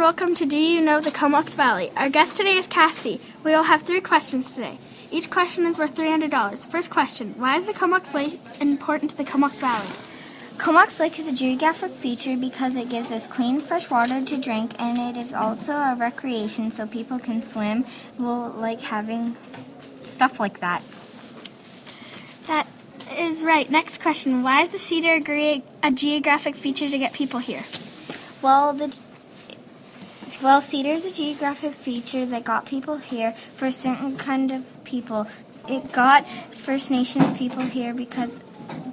and welcome to Do You Know the Comox Valley? Our guest today is Cassidy. We will have 3 questions today. Each question is worth $300. First question, why is the Comox Lake important to the Comox Valley? Comox Lake is a geographic feature because it gives us clean, fresh water to drink, and it is also a recreation so people can swim. We'll like having stuff like that. That is right. Next question, why is the cedar a geographic feature to get people here? Well, cedar is a geographic feature that got people here for a certain kind of people. It got First Nations people here because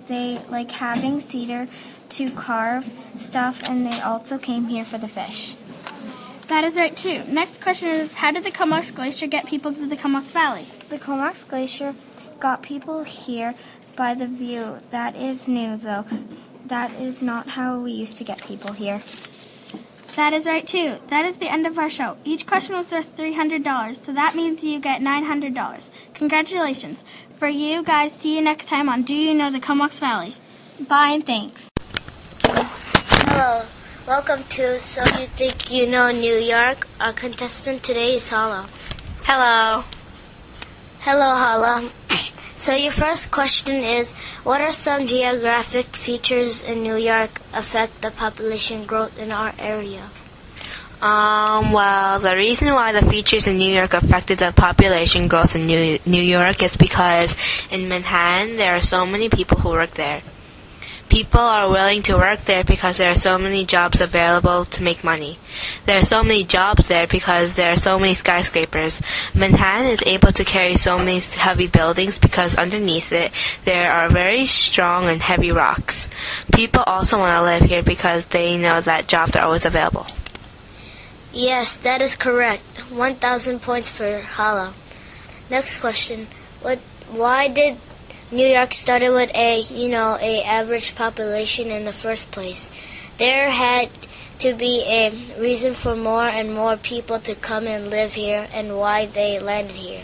they like having cedar to carve stuff, and they also came here for the fish. That is right, too. Next question is, how did the Comox Glacier get people to the Comox Valley? The Comox Glacier got people here by the view. That is new, though. That is not how we used to get people here. That is right, too. That is the end of our show. Each question was worth $300, so that means you get $900. Congratulations. For you guys, see you next time on Do You Know the Comox Valley? Bye and thanks. Hello. Welcome to So You Think You Know New York. Our contestant today is Hala. Hello. Hello, Hala. So your first question is, what are some geographic features in New York affect the population growth in our area? Well, the reason why the features in New York affected the population growth in New York is because in Manhattan there are so many people who work there. People are willing to work there because there are so many jobs available to make money. There are so many jobs there because there are so many skyscrapers. Manhattan is able to carry so many heavy buildings because underneath it there are very strong and heavy rocks. People also want to live here because they know that jobs are always available. Yes, that is correct. 1,000 points for Hala. Next question. Why did New York started with a average population in the first place? There had to be a reason for more and more people to come and live here, and why they landed here.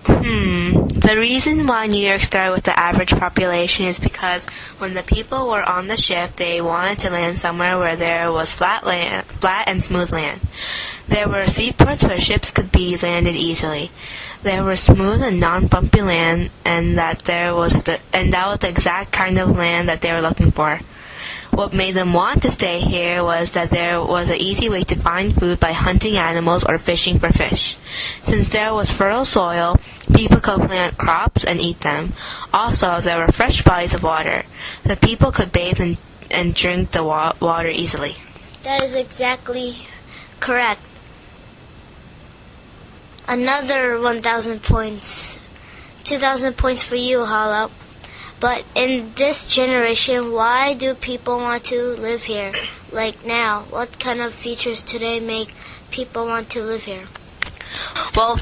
The reason why New York started with the average population is because when the people were on the ship, they wanted to land somewhere where there was flat and smooth land. There were seaports where ships could be landed easily. There were smooth and non-bumpy land, and that was the exact kind of land that they were looking for. What made them want to stay here was that there was an easy way to find food by hunting animals or fishing for fish. Since there was fertile soil, people could plant crops and eat them. Also, there were fresh bodies of water. The people could bathe and drink the water easily. That is exactly correct. Another 1,000 points. 2,000 points for you, Hala. But in this generation, why do people want to live here? Like now, what kind of features today make people want to live here? Well,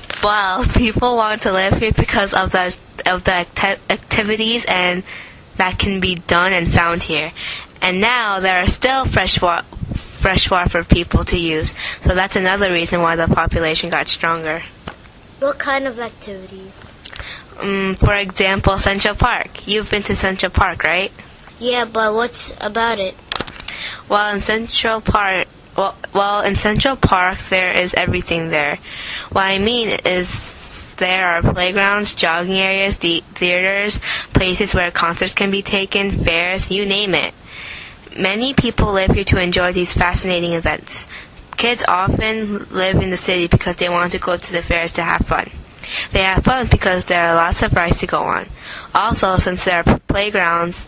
people want to live here because of the activities and that can be done and found here. And now there are still fresh water for people to use. So that's another reason why the population got stronger. What kind of activities? For example, Central Park. You've been to Central Park, right? Yeah, but what's about it? Well, in Central Park, there is everything there. What I mean is there are playgrounds, jogging areas, theaters, places where concerts can be taken, fairs, you name it. Many people live here to enjoy these fascinating events. Kids often live in the city because they want to go to the fairs to have fun. They have fun because there are lots of rides to go on. Also, since there are playgrounds,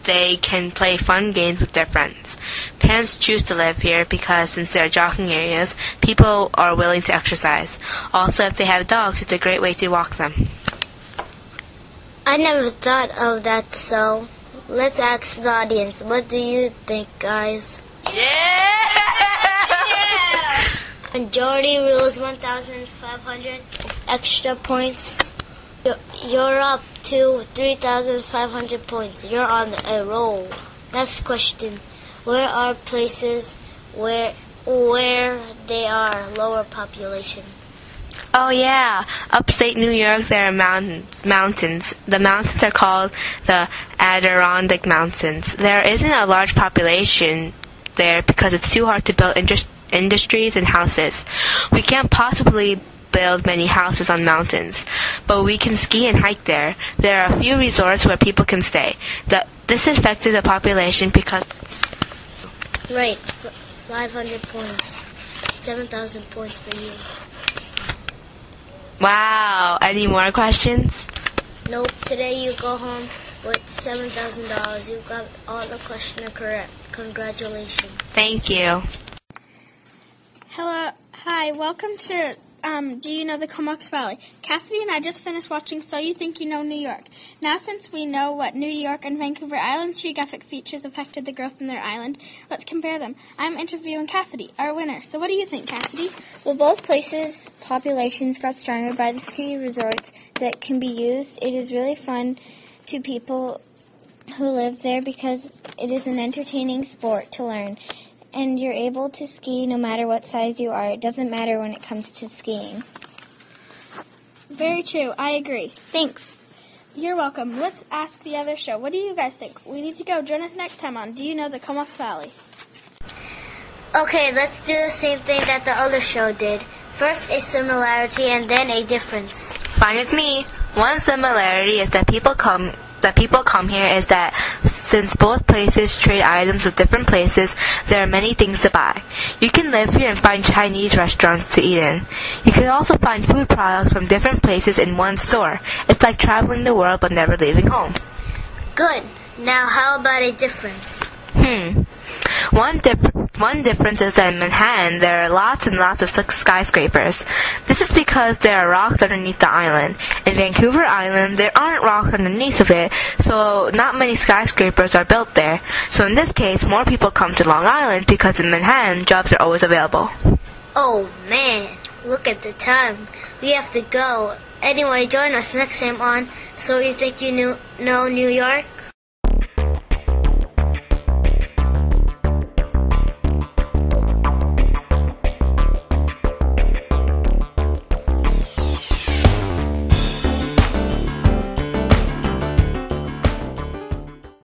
they can play fun games with their friends. Parents choose to live here because since there are jogging areas, people are willing to exercise. Also, if they have dogs, it's a great way to walk them. I never thought of that, so let's ask the audience. What do you think, guys? Yeah! Majority rules 1,500 extra points. You're up to 3,500 points. You're on a roll. Next question. Where are places where they are lower population? Oh yeah, upstate New York there are mountains. The mountains are called the Adirondack Mountains. There isn't a large population there because it's too hard to build industries and houses. We can't possibly build many houses on mountains, but we can ski and hike there. There are a few resorts where people can stay. This affected the population because... Right, 500 points. 7,000 points for you. Wow, any more questions? Nope, today you go home with $7,000. You got all the questions correct. Congratulations. Thank you. Hello, hi, welcome to Do You Know the Comox Valley? Cassidy and I just finished watching So You Think You Know New York. Now since we know what New York and Vancouver Island geographic features affected the growth in their island, let's compare them. I'm interviewing Cassidy, our winner. So what do you think, Cassidy? Well, both places' populations got stronger by the ski resorts that can be used. It is really fun to people who live there because it is an entertaining sport to learn. And you're able to ski no matter what size you are. It doesn't matter when it comes to skiing. Very true. I agree. Thanks. You're welcome. Let's ask the other show. What do you guys think? We need to go. Join us next time on Do You Know the Comox Valley? Okay, let's do the same thing that the other show did. First a similarity and then a difference. Fine with me. One similarity is that people come here is that since both places trade items with different places, there are many things to buy. You can live here and find Chinese restaurants to eat in. You can also find food products from different places in one store. It's like traveling the world but never leaving home. Good. Now how about a difference? One difference is that in Manhattan, there are lots and lots of skyscrapers. This is because there are rocks underneath the island. In Vancouver Island, there aren't rocks underneath of it, so not many skyscrapers are built there. So in this case, more people come to Long Island because in Manhattan, jobs are always available. Oh man, look at the time. We have to go. Anyway, join us next time on So You Think You Know New York?